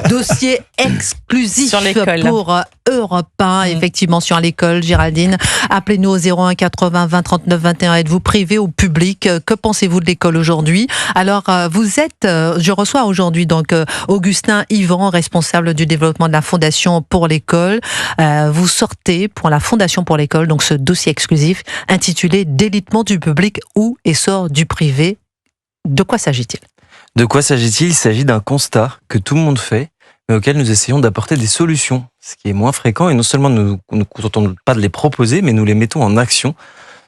Dossier exclusif sur l'école. pour Europe 1, effectivement, sur l'école. Géraldine, appelez-nous au 01 80 20 39 21. Êtes-vous privé ou public? Que pensez-vous de l'école aujourd'hui? Alors, je reçois aujourd'hui donc Augustin Yvan, responsable du développement de la Fondation pour l'école. Vous sortez pour la Fondation pour l'école, donc ce dossier exclusif intitulé Délitement du public ou essor du privé. De quoi s'agit-il? De quoi s'agit-il? Il s'agit d'un constat que tout le monde fait, mais auquel nous essayons d'apporter des solutions, ce qui est moins fréquent, et non seulement nous ne contentons pas de les proposer, mais nous les mettons en action.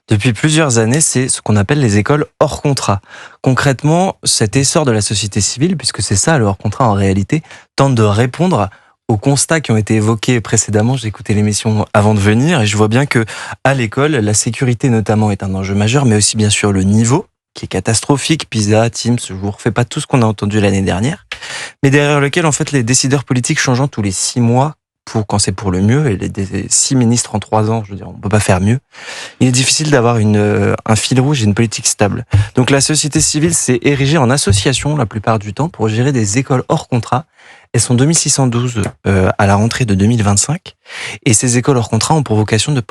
Depuis plusieurs années, c'est ce qu'on appelle les écoles hors contrat. Concrètement, cet essor de la société civile, puisque c'est ça le hors contrat en réalité, tente de répondre aux constats qui ont été évoqués précédemment. J'ai écouté l'émission avant de venir et je vois bien que à l'école, la sécurité notamment est un enjeu majeur, mais aussi bien sûr le niveau, qui est catastrophique. PISA, Teams, je vous refais pas tout ce qu'on a entendu l'année dernière, mais derrière lequel en fait les décideurs politiques changeant tous les 6 mois quand c'est pour le mieux, et les 6 ministres en 3 ans, je veux dire, on peut pas faire mieux. Il est difficile d'avoir un fil rouge et une politique stable. Donc la société civile s'est érigée en association la plupart du temps pour gérer des écoles hors contrat. Elles sont 2612 à la rentrée de 2025. Et ces écoles hors contrat ont pour vocation de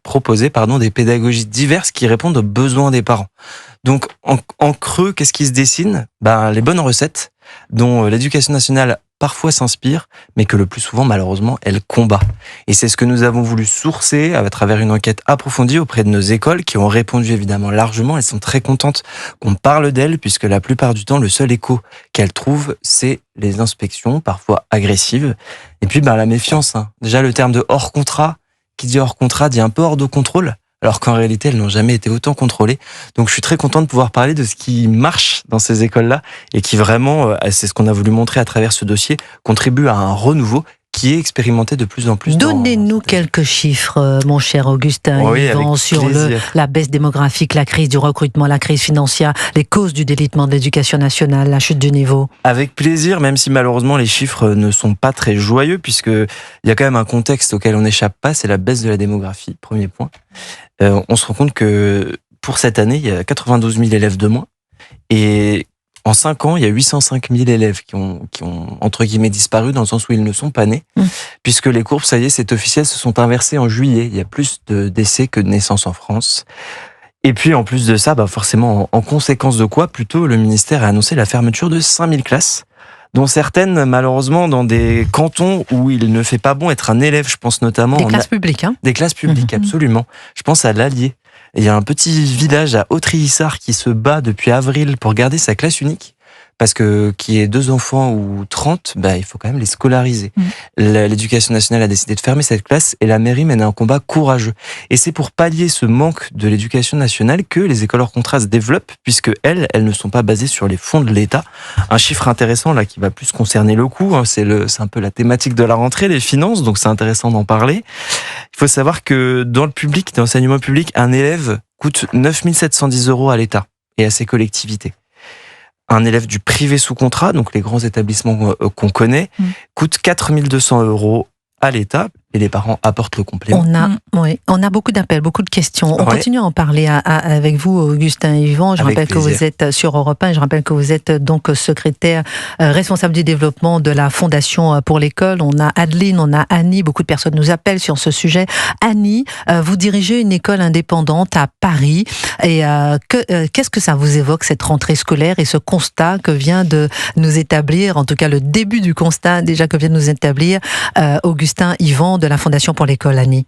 proposer des pédagogies diverses qui répondent aux besoins des parents. Donc en creux, qu'est-ce qui se dessine? Les bonnes recettes dont l'éducation nationale parfois s'inspire, mais que le plus souvent, malheureusement, elle combat. Et c'est ce que nous avons voulu sourcer à travers une enquête approfondie auprès de nos écoles qui ont répondu évidemment largement. Elles sont très contentes qu'on parle d'elles, puisque la plupart du temps, le seul écho qu'elles trouvent, c'est les inspections, parfois agressives. Et puis, la méfiance. Déjà, le terme de hors contrat, qui dit hors contrat, dit un peu hors de contrôle, alors qu'en réalité, elles n'ont jamais été autant contrôlées. Donc, je suis très content de pouvoir parler de ce qui marche dans ces écoles-là et qui vraiment, c'est ce qu'on a voulu montrer à travers ce dossier, contribue à un renouveau qui est expérimenté de plus en plus. Donnez-nous quelques chiffres, mon cher Augustin Yvan, sur la baisse démographique, la crise du recrutement, la crise financière, les causes du délitement de l'éducation nationale, la chute du niveau. Avec plaisir, même si malheureusement les chiffres ne sont pas très joyeux, puisqu'il y a quand même un contexte auquel on n'échappe pas, c'est la baisse de la démographie, premier point. On se rend compte que pour cette année, il y a 92 000 élèves de moins, et en 5 ans, il y a 805 000 élèves qui ont entre guillemets disparu, dans le sens où ils ne sont pas nés, puisque les courbes, ça y est, c'est officiel, se sont inversées en juillet. Il y a plus de décès que de naissances en France. Et puis, en plus de ça, forcément, en conséquence de quoi, plutôt, le ministère a annoncé la fermeture de 5000 classes, dont certaines, malheureusement, dans des cantons où il ne fait pas bon être un élève. Je pense notamment... Des classes publiques, hein? Des classes publiques, absolument. Je pense à l'Allier. Il y a un petit village à Autry-Issard qui se bat depuis avril pour garder sa classe unique, parce que qui ait 2 enfants ou 30, il faut quand même les scolariser. L'éducation nationale a décidé de fermer cette classe et la mairie mène un combat courageux. Et c'est pour pallier ce manque de l'éducation nationale que les écoles hors contrat se développent, puisque elles ne sont pas basées sur les fonds de l'État. Un chiffre intéressant là qui va plus concerner le coût, c'est un peu la thématique de la rentrée, les finances, donc c'est intéressant d'en parler. Il faut savoir que dans le public, dans l'enseignement public, un élève coûte 9 710 € à l'État et à ses collectivités. Un élève du privé sous contrat, donc les grands établissements qu'on connaît, coûte 4 200 € à l'État, et les parents apportent le complément. On a beaucoup d'appels, beaucoup de questions. On continue à en parler avec vous, Augustin Yvan. Je rappelle que vous êtes sur Europe 1, et je rappelle que vous êtes donc secrétaire responsable du développement de la Fondation pour l'école. On a Adeline, on a Annie, beaucoup de personnes nous appellent sur ce sujet. Annie, vous dirigez une école indépendante à Paris, et qu'est-ce que ça vous évoque, cette rentrée scolaire et ce constat que vient de nous établir, en tout cas le début du constat déjà que vient de nous établir Augustin Yvan de la Fondation pour l'école, Annie?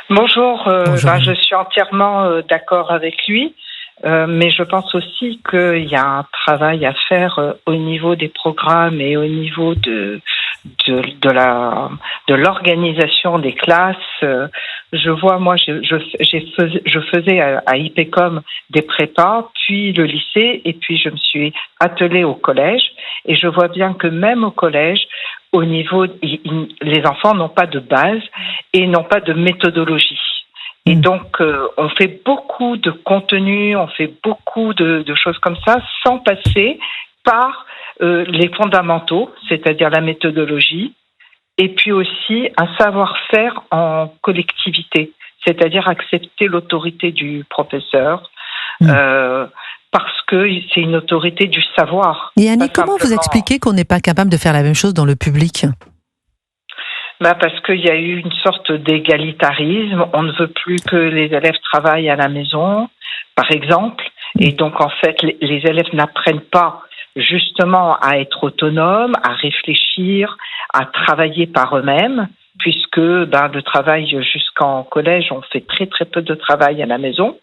Bonjour. Je suis entièrement d'accord avec lui, mais je pense aussi qu'il y a un travail à faire au niveau des programmes et au niveau de l'organisation des classes. Je vois, moi, je faisais à IPCOM des prépas, puis le lycée, et puis je me suis attelée au collège, et je vois bien que même au collège, au niveau, les enfants n'ont pas de base et n'ont pas de méthodologie. Et donc, on fait beaucoup de contenu, on fait beaucoup de choses comme ça, sans passer par les fondamentaux, c'est-à-dire la méthodologie, et puis aussi un savoir-faire en collectivité, c'est-à-dire accepter l'autorité du professeur, parce que c'est une autorité du savoir. Et Annie, comment vous expliquez qu'on n'est pas capable de faire la même chose dans le public ? Parce qu'il y a eu une sorte d'égalitarisme. On ne veut plus que les élèves travaillent à la maison, par exemple. Et donc, en fait, les élèves n'apprennent pas justement à être autonomes, à réfléchir, à travailler par eux-mêmes, puisque le travail jusqu'en collège, on fait très très peu de travail à la maison.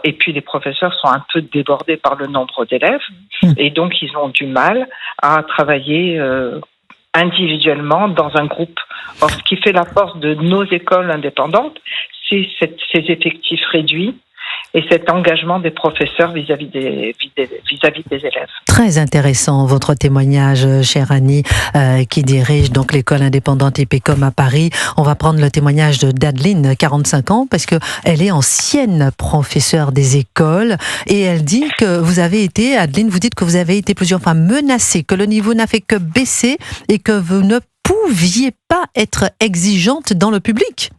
Et puis les professeurs sont un peu débordés par le nombre d'élèves et donc ils ont du mal à travailler individuellement dans un groupe. Or, ce qui fait la force de nos écoles indépendantes, c'est ces effectifs réduits et cet engagement des professeurs vis-à-vis des élèves. Très intéressant votre témoignage, chère Annie, qui dirige donc l'école indépendante IPECOM à Paris. On va prendre le témoignage d'Adeline, 45 ans, parce que elle est ancienne professeure des écoles et elle dit que vous avez été, Adeline, vous dites que vous avez été plusieurs fois menacée, que le niveau n'a fait que baisser et que vous ne pouviez pas être exigeante dans le public.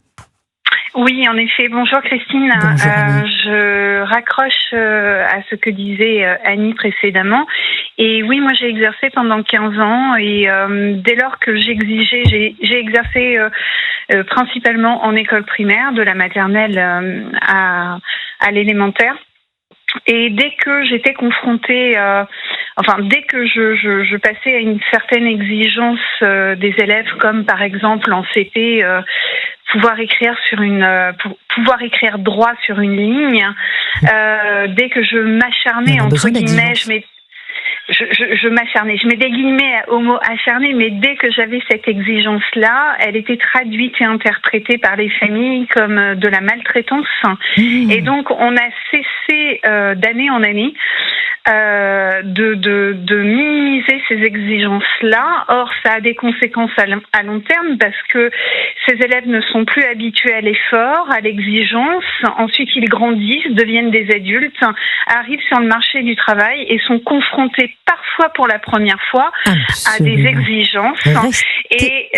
Oui, en effet. Bonjour Christine. Bonjour, je raccroche à ce que disait Annie précédemment. Et oui, moi j'ai exercé pendant 15 ans et dès lors que j'ai exercé principalement en école primaire, de la maternelle à l'élémentaire. Et dès que j'étais confrontée, dès que je passais à une certaine exigence des élèves, comme par exemple en CP, pouvoir écrire droit sur une ligne, dès que je m'acharnais entre guillemets, je m'acharnais. Je mets des guillemets au mot acharné, mais dès que j'avais cette exigence-là, elle était traduite et interprétée par les familles comme de la maltraitance. Et donc, on a cessé d'année en année de minimiser ces exigences-là. Or, ça a des conséquences à long terme parce que ces élèves ne sont plus habitués à l'effort, à l'exigence. Ensuite, ils grandissent, deviennent des adultes, arrivent sur le marché du travail et sont confrontés parfois pour la première fois à des exigences et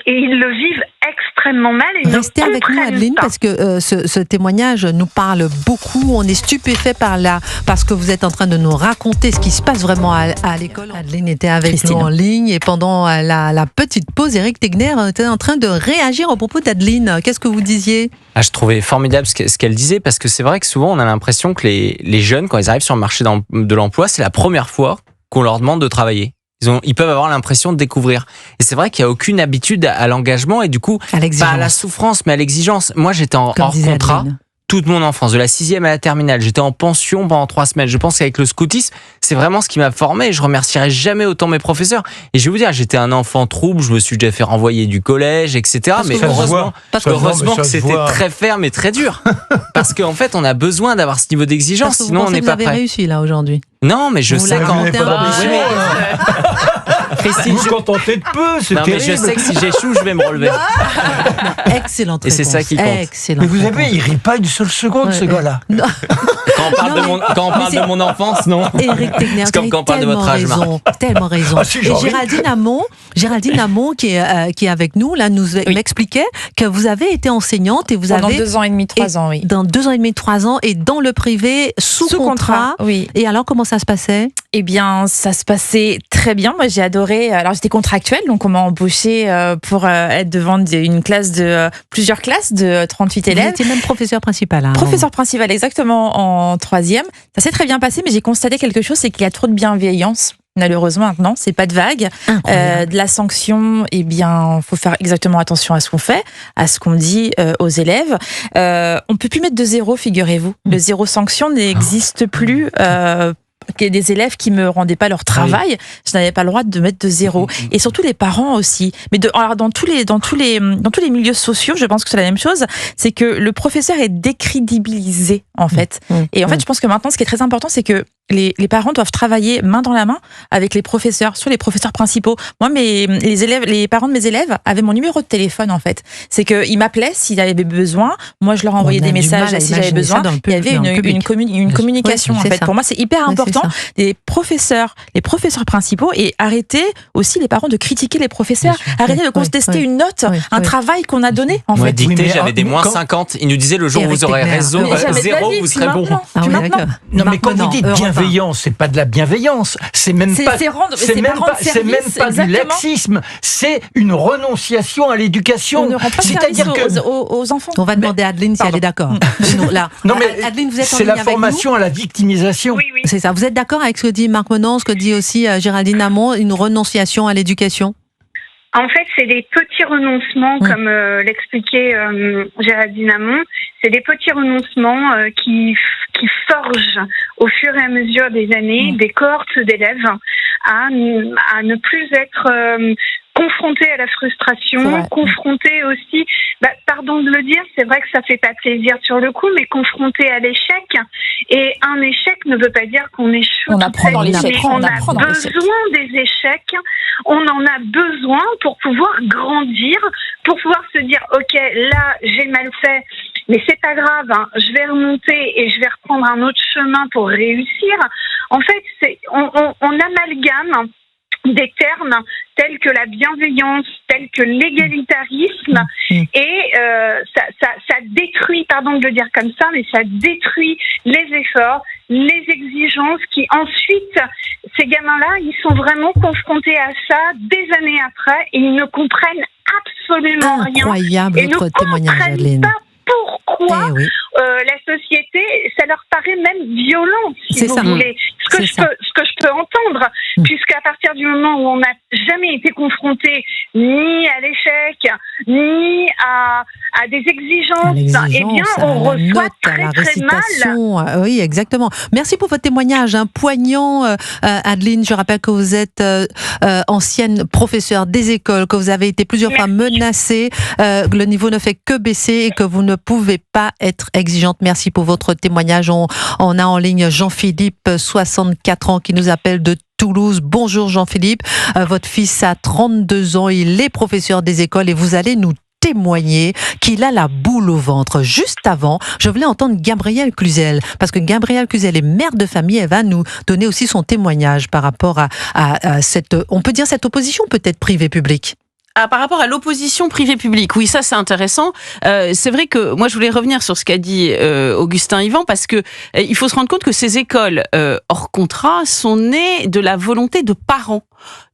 ils le vivent extrêmement mal. Et restez avec nous, Adeline, parce que ce témoignage nous parle beaucoup. On est stupéfait par ce que vous êtes en train de nous raconter, ce qui se passe vraiment à l'école. Adeline était avec Christine. Nous en ligne et pendant la petite pause, Éric Tegner était en train de réagir au propos d'Adeline. Qu'est-ce que vous disiez ? Je trouvais formidable ce qu'elle disait, parce que c'est vrai que souvent on a l'impression que les jeunes, quand ils arrivent sur le marché de l'emploi, c'est la première fois qu'on leur demande de travailler. Ils peuvent avoir l'impression de découvrir. Et c'est vrai qu'il n'y a aucune habitude à l'engagement et du coup, pas à la souffrance, mais à l'exigence. Moi, j'étais hors contrat toute mon enfance, de la 6e à la terminale. J'étais en pension pendant 3 semaines. Je pense qu'avec le scoutisme, c'est vraiment ce qui m'a formé. Je remercierai jamais autant mes professeurs. Et je vais vous dire, j'étais un enfant trouble. Je me suis déjà fait renvoyer du collège, etc. Mais heureusement que c'était très ferme et très dur. Parce qu'en fait, on a besoin d'avoir ce niveau d'exigence. Sinon, on n'est pas prêt. Vous avez réussi là aujourd'hui. Non, mais je sais quand. Christine, vous vous contentez de peu, c'est terrible. Mais je sais que si j'échoue, je vais me relever. Excellente réponse. Et c'est ça qui compte. Excellente mais vous avez, il rit pas une seule seconde, ce gars-là. Quand on parle de mon enfance, non. Éric Tegner, c'est comme quand on parle de votre âge, tellement raison. Si, et Géraldine Amont, qui est avec nous, là, nous m'expliquait que vous avez été enseignante et vous pendant avez 2 ans et demi, 3 ans, oui. Dans 2 ans et demi, 3 ans, et dans le privé, sous contrat. Oui. Et alors, comment ça se passait ? Eh bien, ça se passait très bien. Moi, j'ai adoré. Alors, j'étais contractuelle, donc on m'a embauchée pour être devant une classe plusieurs classes de 38 élèves. Vous étiez même professeur principal. Professeur principal, exactement, en 3e. Ça s'est très bien passé, mais j'ai constaté quelque chose, c'est qu'il y a trop de bienveillance. Malheureusement, maintenant, c'est pas de vague. De la sanction, eh bien, faut faire exactement attention à ce qu'on fait, à ce qu'on dit aux élèves. On peut plus mettre de 0, figurez-vous. Le 0 sanction n'existe plus. Des élèves qui me rendaient pas leur travail, je n'avais pas le droit de mettre de 0. Et surtout les parents aussi. Mais alors dans tous les milieux sociaux, je pense que c'est la même chose. C'est que le professeur est décrédibilisé en fait. Et en fait, je pense que maintenant, ce qui est très important, c'est que les parents doivent travailler main dans la main avec les professeurs, sur les professeurs principaux. Moi, les parents de mes élèves avaient mon numéro de téléphone, en fait. C'est qu'ils m'appelaient s'ils avaient besoin. Moi, je leur envoyais des messages si j'avais besoin. Il y avait une communication, en fait. Pour moi, c'est hyper important. Les professeurs principaux, et arrêter aussi les parents de critiquer les professeurs. Arrêter de contester une note, un travail qu'on a donné, en moi, fait. dicté, j'avais des moins 50. Il nous disait le jour où vous aurez raison, 0, vous serez bon. Non, mais quand vous dites bienveillance, c'est pas de la bienveillance. C'est même pas du laxisme. C'est une renonciation à l'éducation. On ne rend pas service aux enfants. On va demander à Adeline si elle est d'accord. Non, mais Adeline, vous êtes en c'est ligne la avec formation à la victimisation. Oui. C'est ça. Vous êtes d'accord avec ce que dit Marc Menon, ce que dit aussi Géraldine Amont, une renonciation à l'éducation? En fait, c'est des petits renoncements, comme l'expliquait Géraldine Amont. C'est des petits renoncements qui forgent au fur et à mesure des années des cohortes d'élèves à ne plus être confrontés à la frustration, confrontés aussi, pardon de le dire, c'est vrai que ça fait pas plaisir sur le coup, mais confrontés à l'échec. Et un échec ne veut pas dire qu'on échoue. On apprend dans l'échec. On a besoin des échecs. On en a besoin pour pouvoir grandir, pour pouvoir se dire, ok, là, j'ai mal fait, mais c'est pas grave, je vais remonter et je vais reprendre un autre chemin pour réussir. En fait, on amalgame des termes tels que la bienveillance, tels que l'égalitarisme, et ça détruit, pardon de le dire comme ça, mais ça détruit les efforts, les exigences qui ensuite, ces gamins-là, ils sont vraiment confrontés à ça des années après et ils ne comprennent absolument rien. Incroyable votre témoignage, Adeline. Pourquoi la société, ça leur paraît même violent, si vous voulez. Ce que je peux entendre, puisqu'à partir du moment où on n'a jamais été confronté ni à l'échec, ni à des exigences, eh bien, on reçoit très mal. Oui, exactement. Merci pour votre témoignage poignant, Adeline. Je rappelle que vous êtes ancienne professeure des écoles, que vous avez été plusieurs fois menacée, que le niveau ne fait que baisser et que vous ne pouvez pas être exigeante. Merci pour votre témoignage. On a en ligne Jean-Philippe, 64 ans, qui nous appelle de Toulouse. Bonjour Jean-Philippe. Votre fils a 32 ans. Il est professeur des écoles et vous allez nous témoigner qu'il a la boule au ventre. Juste avant, je voulais entendre Gabrielle Cluzel, parce que Gabrielle Cluzel est mère de famille. Elle va nous donner aussi son témoignage par rapport à cette, on peut dire cette opposition peut-être privée-publique. Par rapport à l'opposition privée-publique, oui, ça c'est intéressant. C'est vrai que moi je voulais revenir sur ce qu'a dit Augustin Yvan, parce que il faut se rendre compte que ces écoles hors contrat sont nées de la volonté de parents.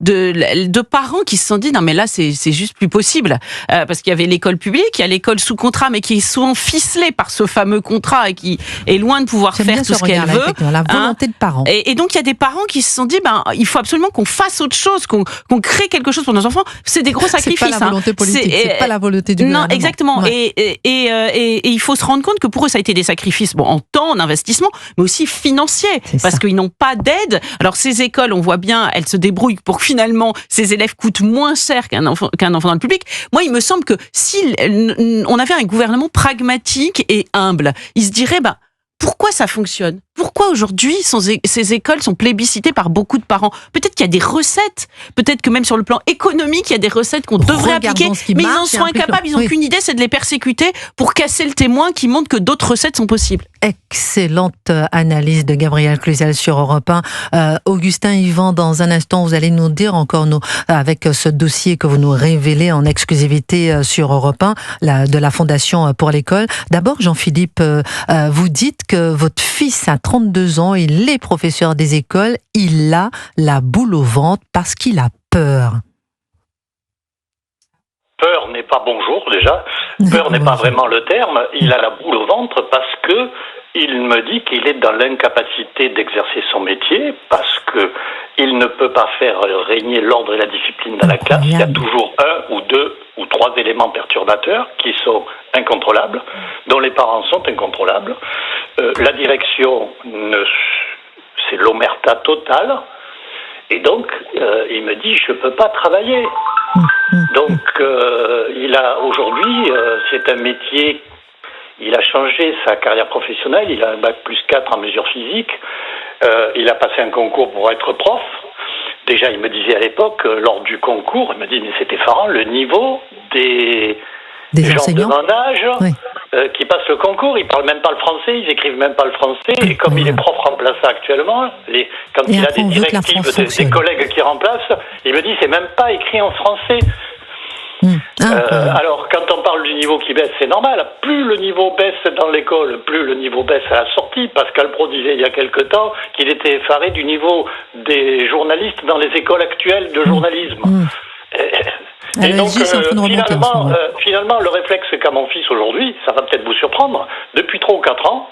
De parents qui se sont dit non mais là c'est juste plus possible, parce qu'il y avait l'école publique, il y a l'école sous contrat, mais qui est souvent ficelée par ce fameux contrat et qui est loin de pouvoir faire tout ce qu'elle veut. La volonté de parents. Et donc il y a des parents qui se sont dit il faut absolument qu'on fasse autre chose, qu'on crée quelque chose pour nos enfants. C'est des gros sacrifices. C'est pas la volonté politique, c'est pas la volonté du gouvernement. Non, exactement. Ouais. Et il faut se rendre compte que pour eux ça a été des sacrifices, en temps, en investissement, mais aussi financiers, parce qu'ils n'ont pas d'aide. Alors ces écoles, on voit bien, elles se débrouillent pour que finalement ces élèves coûtent moins cher qu'un enfant dans le public. Moi, il me semble que si on avait un gouvernement pragmatique et humble, il se dirait pourquoi ça fonctionne ? Pourquoi aujourd'hui ces écoles sont plébiscitées par beaucoup de parents ? Peut-être qu'il y a des recettes, peut-être que même sur le plan économique, il y a des recettes qu'on devrait appliquer, mais ils en sont incapables, ils n'ont qu'une idée, c'est de les persécuter pour casser le témoin qui montre que d'autres recettes sont possibles. Excellente analyse de Gabrielle Cluzel sur Europe 1. Augustin Yvan, dans un instant, vous allez nous dire encore, avec ce dossier que vous nous révélez en exclusivité sur Europe 1, de la Fondation pour l'école. D'abord, Jean-Philippe, vous dites que votre fils a 32 ans, il est professeur des écoles, il a la boule au ventre parce qu'il a peur. Peur n'est pas bonjour déjà, peur n'est pas vraiment le terme, il a la boule au ventre parce que il me dit qu'il est dans l'incapacité d'exercer son métier parce que il ne peut pas faire régner l'ordre et la discipline dans la classe. Il y a toujours un ou deux ou trois éléments perturbateurs qui sont incontrôlables, dont les parents sont incontrôlables. La direction, c'est l'omerta totale. Et donc, il me dit, je peux pas travailler. Donc, il a aujourd'hui, c'est un métier. Il a changé sa carrière professionnelle, il a un bac+4 en mesure physique. Il a passé un concours pour être prof. Déjà, il me disait à l'époque, lors du concours, il me dit, mais c'est effarant, le niveau des gens de mon âge qui passent le concours, ils parlent même pas le français, ils écrivent même pas le français, et comme il est prof remplaçant actuellement, quand il a des directives des collègues qui remplacent, il me dit, c'est même pas écrit en français. Alors, quand on parle du niveau qui baisse, c'est normal. Plus le niveau baisse dans l'école, plus le niveau baisse à la sortie. Pascal Praud disait il y a quelque temps qu'il était effaré du niveau des journalistes dans les écoles actuelles de journalisme. Et donc, finalement, le réflexe qu'a mon fils aujourd'hui, ça va peut-être vous surprendre, depuis 3 ou 4 ans,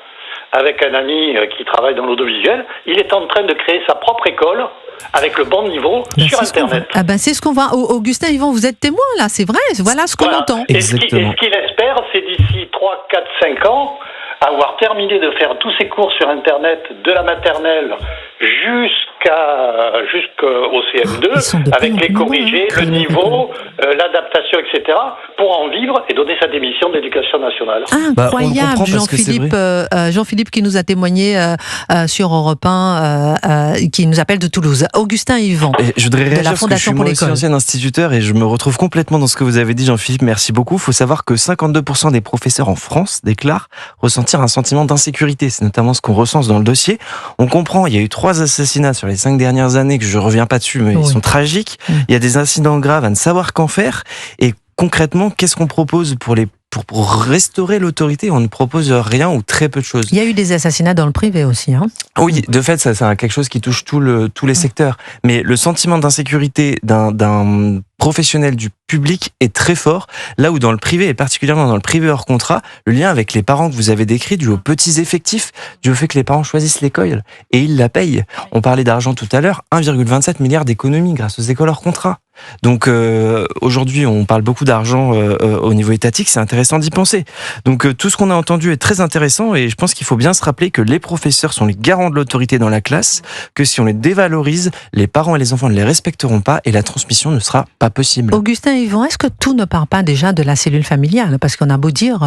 avec un ami qui travaille dans l'audiovisuel, il est en train de créer sa propre école avec le bon niveau sur Internet. C'est ce qu'on va... Augustin Yvan, vous êtes témoin là, c'est vrai, voilà ce qu'on entend. Et ce qu'il espère, c'est d'ici 3, 4, 5 ans, avoir terminé de faire tous ces cours sur Internet, de la maternelle jusqu'au CM2, avec les corrigés, le niveau, l'adaptation, etc., pour en vivre et donner sa démission de l'Éducation nationale. Incroyable, Jean-Philippe qui nous a témoigné sur Europe 1, qui nous appelle de Toulouse. Augustin Yvan, je voudrais réagir de la Fondation pour l'école. Je suis moi aussi ancien instituteur et je me retrouve complètement dans ce que vous avez dit, Jean-Philippe, merci beaucoup. Il faut savoir que 52% des professeurs en France déclarent ressentir un sentiment d'insécurité. C'est notamment ce qu'on recense dans le dossier. On comprend, il y a eu 3 assassinats sur les 5 dernières années, que je reviens pas dessus, mais ils sont tragiques. Il y a des incidents graves à ne savoir qu'en faire. Et concrètement, qu'est-ce qu'on propose pour restaurer l'autorité? On ne propose rien ou très peu de choses. Il y a eu des assassinats dans le privé aussi. Oui, de fait, ça c'est quelque chose qui touche tous les secteurs. Mais le sentiment d'insécurité d'un professionnel du public est très fort, là où dans le privé, et particulièrement dans le privé hors contrat, le lien avec les parents que vous avez décrit, dû aux petits effectifs, dû au fait que les parents choisissent l'école et ils la payent. On parlait d'argent tout à l'heure, 1,27 milliard d'économies grâce aux écoles hors contrat. Donc aujourd'hui, on parle beaucoup d'argent au niveau étatique, c'est intéressant d'y penser. Donc tout ce qu'on a entendu est très intéressant et je pense qu'il faut bien se rappeler que les professeurs sont les garants de l'autorité dans la classe, que si on les dévalorise, les parents et les enfants ne les respecteront pas et la transmission ne sera pas possible. Augustin Yvan, est-ce que tout ne part pas déjà de la cellule familiale? Parce qu'on a beau dire,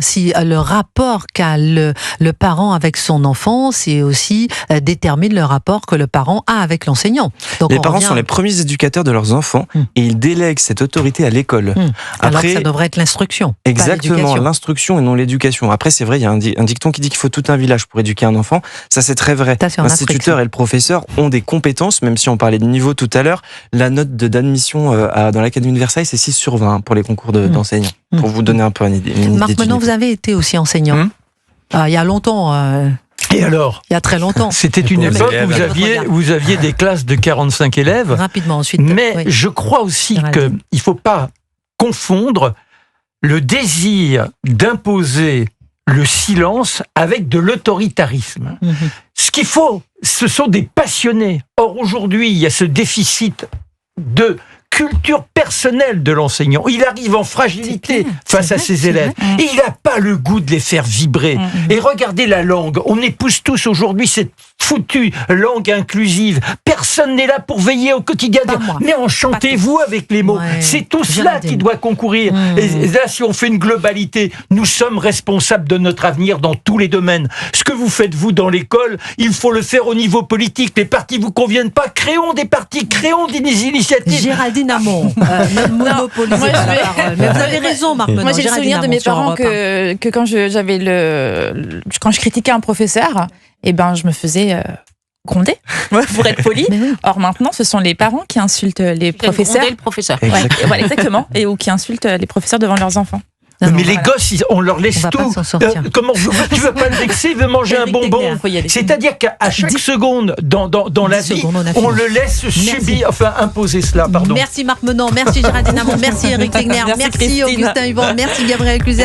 si le rapport qu'a le parent avec son enfant, c'est aussi détermine le rapport que le parent a avec l'enseignant. Donc les parents sont les premiers éducateurs de leurs enfants et ils délèguent cette autorité à l'école. Alors que ça devrait être l'instruction. Exactement, l'instruction et non l'éducation. Après, c'est vrai, il y a un dicton qui dit qu'il faut tout un village pour éduquer un enfant. Ça, c'est très vrai. L'instituteur et le professeur ont des compétences, même si on parlait de niveau tout à l'heure. La note d'admission dans l'Académie de Versailles, c'est 6 sur 20 pour les concours d'enseignants. Pour vous donner un peu une idée. Marc Menon, vous avez été aussi enseignant. Il y a longtemps. Et alors? Il y a très longtemps. C'était une époque où vous aviez des classes de 45 élèves. Rapidement ensuite. Mais je crois aussi qu'il ne faut pas confondre le désir d'imposer le silence avec de l'autoritarisme. Ce qu'il faut, ce sont des passionnés. Or, aujourd'hui, il y a ce déficit de culture personnelle de l'enseignant. Il arrive en fragilité face à ses élèves. Et il n'a pas le goût de les faire vibrer. Et regardez la langue. On épouse tous aujourd'hui cette foutue langue inclusive. Personne n'est là pour veiller au quotidien. Mais enchantez-vous avec les mots. C'est tout cela qui doit concourir. Et là, si on fait une globalité, nous sommes responsables de notre avenir dans tous les domaines. Ce que vous faites, vous, dans l'école, il faut le faire au niveau politique. Les partis vous conviennent pas. Créons des partis, créons des initiatives. Géraldine Amont, monopolisée par la parole. Mais vous avez raison, Marc Menon. Moi, j'ai le souvenir de mes parents que quand quand je critiquais un professeur, je me faisais gronder, pour être poli. Or maintenant, ce sont les parents qui insultent les professeurs. Gronder le professeur. Voilà, exactement. Ou qui insultent les professeurs devant leurs enfants. Mais les gosses, on leur laisse tout. Comment tu veux pas le vexer, il veut manger un bonbon. C'est-à-dire qu'à chaque seconde dans la vie, on le laisse subir, imposer cela. Pardon. Merci Marc Menon, merci Géraldine Amont, merci Éric Tegner, merci Augustin Yvan, merci Gabriel Cluzel.